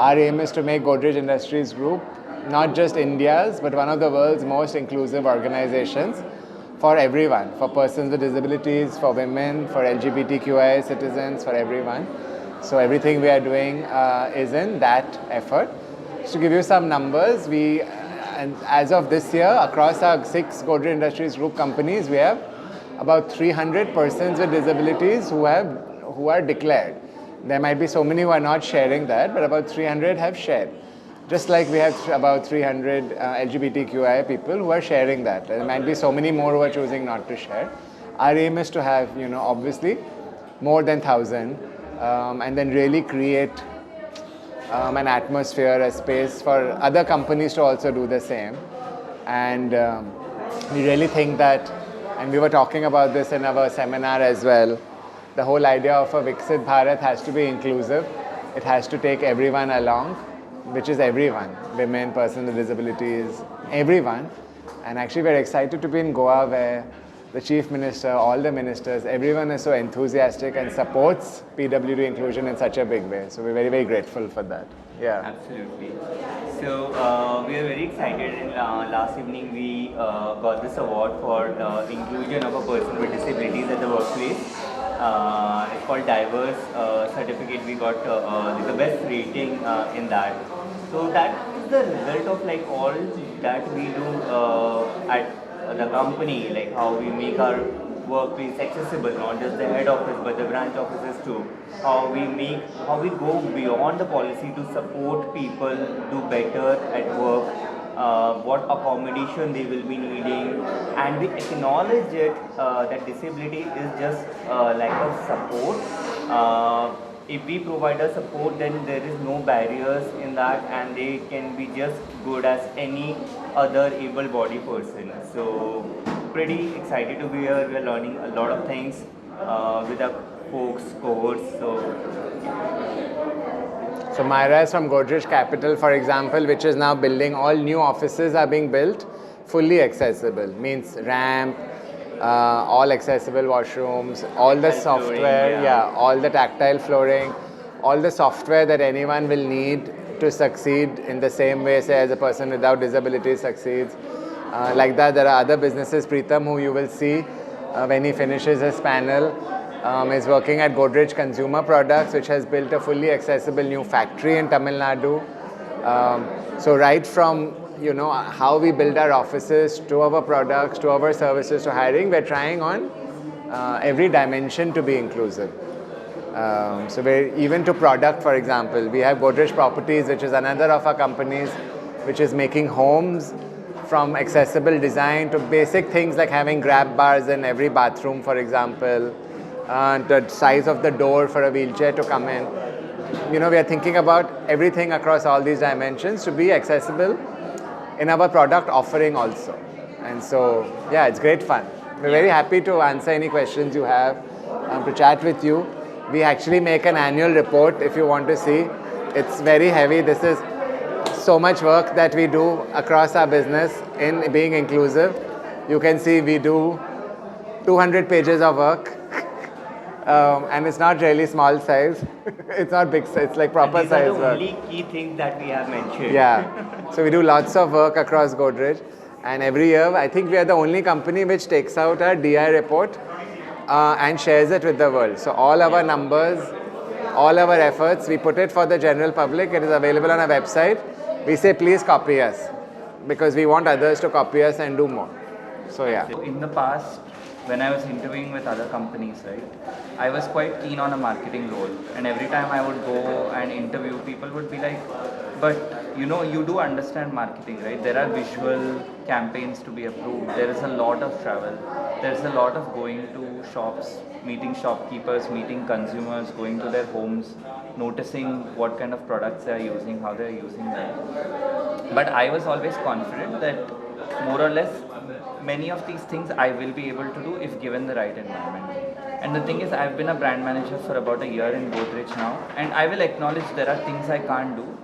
Our aim is to make Godrej Industries Group not just India's, but one of the world's most inclusive organizations for everyone, for persons with disabilities, for women, for LGBTQI citizens, for everyone. So everything we are doing is in that effort. Just to give you some numbers, and as of this year, across our 6 Godrej Industries Group companies, we have about 300 persons with disabilities who are declared. There might be so many who are not sharing that, but about 300 have shared. Just like we have about 300 LGBTQI people who are sharing that. There might be so many more who are choosing not to share. Our aim is to have, obviously, more than 1,000, and then really create an atmosphere, a space for other companies to also do the same. And we really think that, and we were talking about this in our seminar as well, the whole idea of a Viksit Bharat has to be inclusive. It has to take everyone along, which is everyone, women, persons with disabilities, everyone. And actually we're excited to be in Goa, where the Chief Minister, all the ministers, everyone is so enthusiastic and supports PWD inclusion in such a big way. So we're very, very grateful for that. Yeah. Absolutely. So we are very excited. In last evening, we got this award for inclusion of a person with disabilities at the workplace. It's called Diverse certificate. We got the best rating in that. So that is the result of like all that we do at the company, like how we make our workplace accessible, not just the head office but the branch offices too. How we go beyond the policy to support people do better at work, what accommodation they will be needing, and we acknowledge it that disability is just lack of support. If we provide a support, then there is no barriers in that, and they can be just good as any other able-bodied person. So pretty excited to be here. We are learning a lot of things with our folks, cohorts. So Myra is from Godrej Capital, for example, which is now building, all new offices are being built fully accessible, means ramp, all accessible washrooms, all the software, flooring, all the tactile flooring, all the software that anyone will need to succeed in the same way, say, as a person without disability succeeds. Like that, there are other businesses. Preetham, who you will see when he finishes his panel, is working at Godrej Consumer Products, which has built a fully accessible new factory in Tamil Nadu. So right from how we build our offices, to our products, to our services, to hiring, we're trying on every dimension to be inclusive. So we're even to product, for example, we have Godrej Properties, which is another of our companies, which is making homes from accessible design to basic things like having grab bars in every bathroom, for example, the size of the door for a wheelchair to come in. We are thinking about everything across all these dimensions to be accessible in our product offering also. And so, yeah, it's great fun. We're very happy to answer any questions you have, to chat with you. We actually make an annual report if you want to see. It's very heavy. This is so much work that we do across our business in being inclusive. You can see we do 200 pages of work. And it's not really small size. It's not big size. It's like proper size work. These are the only key things that we have mentioned. Yeah. So we do lots of work across Godrej. And every year, I think we are the only company which takes out our DI report and shares it with the world. So all our numbers, all our efforts, we put it for the general public. It is available on our website. We say, please copy us, because we want others to copy us and do more. So yeah. So in the past, when I was interviewing with other companies, right, I was quite keen on a marketing role. And every time I would go and interview, people would be like, but you do understand marketing, right? There are visual campaigns to be approved. There is a lot of travel. There's a lot of going to shops, meeting shopkeepers, meeting consumers, going to their homes, noticing what kind of products they are using, how they are using them. But I was always confident that more or less many of these things I will be able to do if given the right environment. And the thing is, I've been a brand manager for about a year in Godrej now, and I will acknowledge there are things I can't do.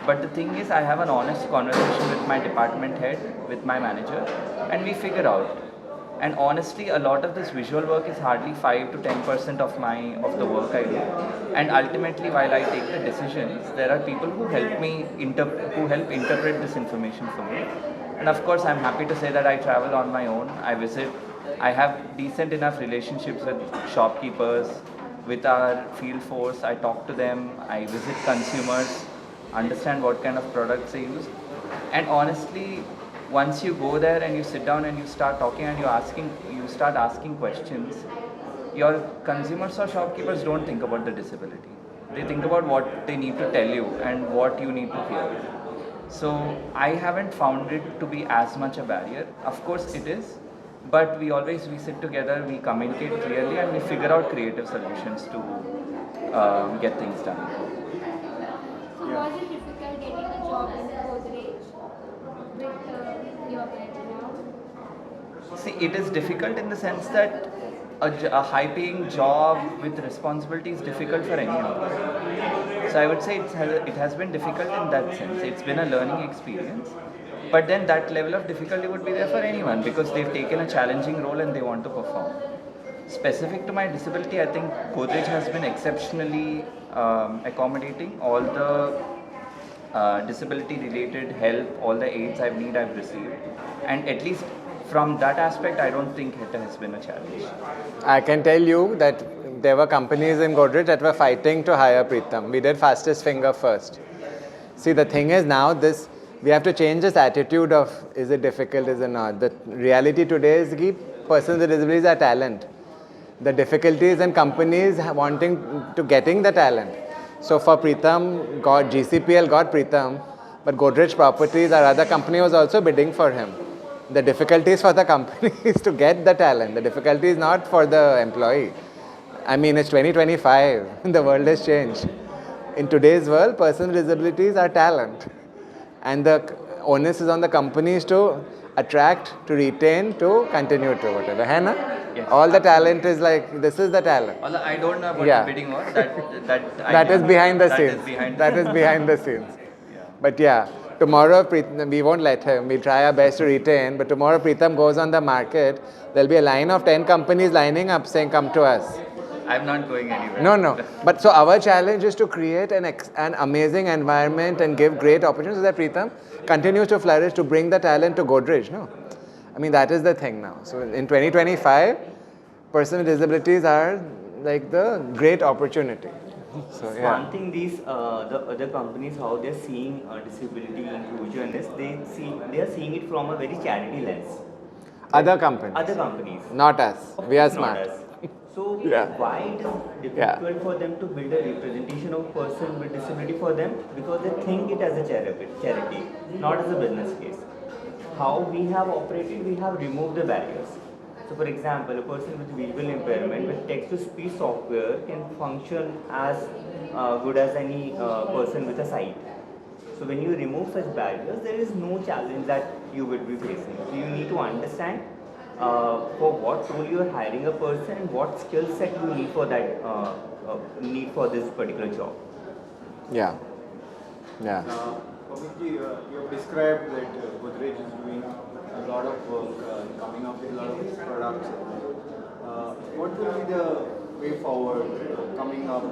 But the thing is, I have an honest conversation with my department head, with my manager, and we figure out And honestly, a lot of this visual work is hardly 5 to 10% of the work I do. And ultimately, while I take the decisions, there are people who help me who help interpret this information for me. And of course, I'm happy to say that I travel on my own. I visit. I have decent enough relationships with shopkeepers, with our field force. I talk to them. I visit consumers, understand what kind of products they use. And honestly, once you go there and you sit down and you start talking and you start asking questions, your consumers or shopkeepers don't think about the disability. They think about what they need to tell you and what you need to hear. So I haven't found it to be as much a barrier. Of course it is, but we sit together, we communicate clearly, and we figure out creative solutions to get things done. So was it difficult getting a job in Godrej with your background? See, it is difficult in the sense that a high-paying job with responsibility is difficult for anyone. So I would say it has been difficult in that sense. It's been a learning experience. But then that level of difficulty would be there for anyone because they've taken a challenging role and they want to perform. Specific to my disability, I think Godrej has been exceptionally accommodating. All the disability-related help, all the aids I've received. And at least from that aspect, I don't think it has been a challenge. I can tell you that there were companies in Godrej that were fighting to hire Preetham. We did fastest finger first. See, the thing is now we have to change this attitude of is it difficult, is it not. The reality today is that persons with disabilities are talent. The difficulties in companies wanting to getting the talent. So for Preetham, GCPL got Preetham, but Godrej Properties, our other company, was also bidding for him. The difficulty is for the company is to get the talent. The difficulty is not for the employee. I mean, it's 2025. The world has changed. In today's world, persons with disabilities are talent. And the onus is on the companies to attract, to retain, to continue to whatever. Hai na? Yes. All the talent is like, this is the talent. Although I don't know about Yeah. the bidding war, that That is behind the that scenes. is behind That is behind the scenes. Yeah. But yeah, tomorrow we won't let him. We'll try our best to retain. But tomorrow Preetham goes on the market. There'll be a line of 10 companies lining up saying, come to us. I'm not going anywhere. No. But so our challenge is to create an amazing environment and give great opportunities so that Preetham continues to flourish, to bring the talent to Godrej. No, I mean, that is the thing now. So in 2025, persons with disabilities are like the great opportunity. So yeah. One thing these the other companies, how they're seeing disability inclusion is they are seeing it from a very charity lens. Other companies. Other companies. Not us. We are Not smart. us. So Yeah. why it is difficult for them to build a representation of person with disability for them? Because they think it as a charity, not as a business case. How we have operated, we have removed the barriers. So for example, a person with visual impairment with text-to-speech software can function as good as any person with a sight. So when you remove such barriers, there is no challenge that you would be facing. So you need to understand for what role you are hiring a person and what skill set you need for that need for this particular job. Yeah. Yeah. Pamukji, you have described that Godrej is doing a lot of work, coming up with a lot of products. What will be the way forward, coming up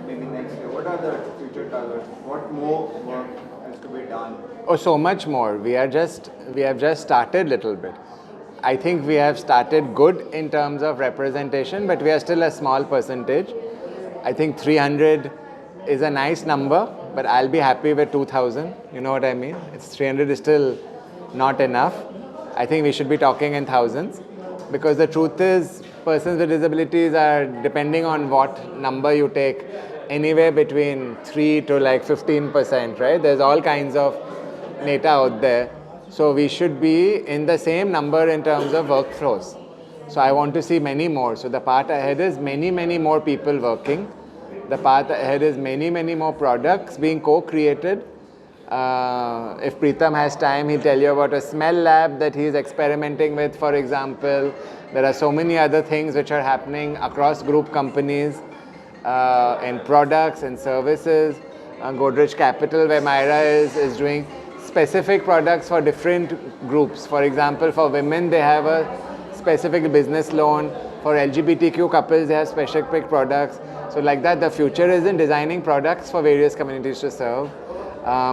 maybe next year? What are the future targets? What more work has to be done? Oh, so much more. We have just started little bit. I think we have started good in terms of representation, but we are still a small percentage. I think 300 is a nice number, but I'll be happy with 2,000. You know what I mean? It's 300 is still not enough. I think we should be talking in thousands, because the truth is, persons with disabilities are, depending on what number you take, anywhere between 3 to like 15%, right? There's all kinds of data out there. So we should be in the same number in terms of workflows. So I want to see many more. So the path ahead is many, many more people working. The path ahead is many, many more products being co-created. If Preetham has time, he'll tell you about a smell lab that he's experimenting with, for example. There are so many other things which are happening across group companies, in products and services. Godrej Capital, where Myra is doing specific products for different groups. For example, for women, they have a specific business loan. For LGBTQ couples, they have specific products. So like that, the future is in designing products for various communities to serve.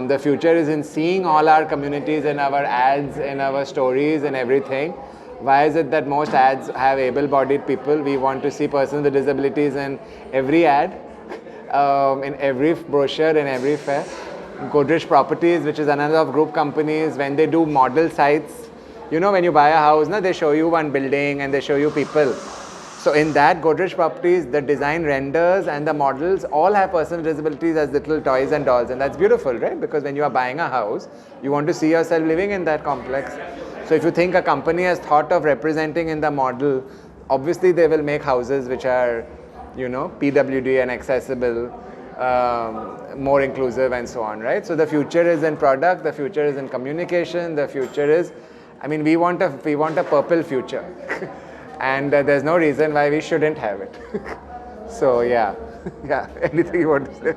The future is in seeing all our communities in our ads, in our stories and everything. Why is it that most ads have able-bodied people? We want to see persons with disabilities in every ad, in every brochure, in every fair. Godrej Properties, which is another of group companies, when they do model sites, you know, when you buy a house, they show you one building and they show you people. So in that Godrej Properties, the design renders and the models all have persons with disabilities as little toys and dolls, and that's beautiful, right? Because when you are buying a house, you want to see yourself living in that complex. So if you think a company has thought of representing in the model, obviously they will make houses which are, you know, PWD and accessible, more inclusive and so on, right? So the future is in product, the future is in communication, the future is, I mean, we want a purple future. And there's no reason why we shouldn't have it. So yeah, yeah. Anything you want to say?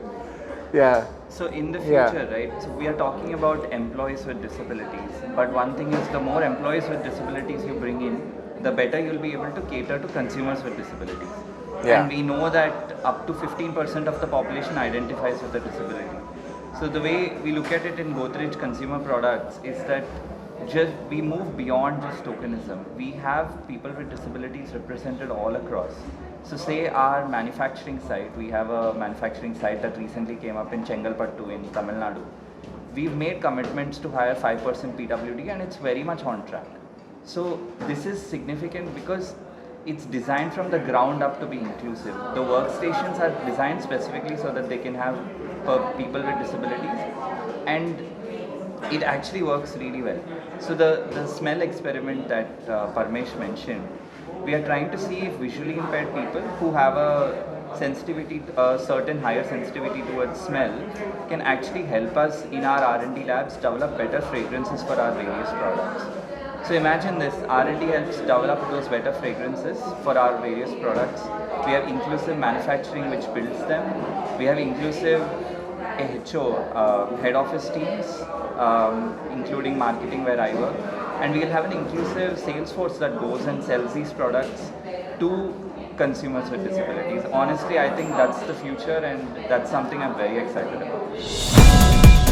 Yeah. So in the Yeah. future, right, so we are talking about employees with disabilities, but one thing is the more employees with disabilities you bring in, the better you'll be able to cater to consumers with disabilities. Yeah. And we know that up to 15% of the population identifies with a disability. So the way we look at it in Godrej Consumer Products is that just we move beyond just tokenism. We have people with disabilities represented all across. So say our manufacturing site, we have a manufacturing site that recently came up in Chengalpattu in Tamil Nadu. We've made commitments to hire 5% PWD and it's very much on track. So this is significant because it's designed from the ground up to be inclusive. The workstations are designed specifically so that they can have people with disabilities, and it actually works really well. So the smell experiment that Parmesh mentioned, we are trying to see if visually impaired people who have a sensitivity, a certain higher sensitivity towards smell, can actually help us in our R&D labs develop better fragrances for our various products. So imagine this, R&D helps develop those better fragrances for our various products. We have inclusive manufacturing which builds them. We have inclusive HO, head office teams, including marketing where I work. And we will have an inclusive sales force that goes and sells these products to consumers with disabilities. Honestly, I think that's the future and that's something I'm very excited about.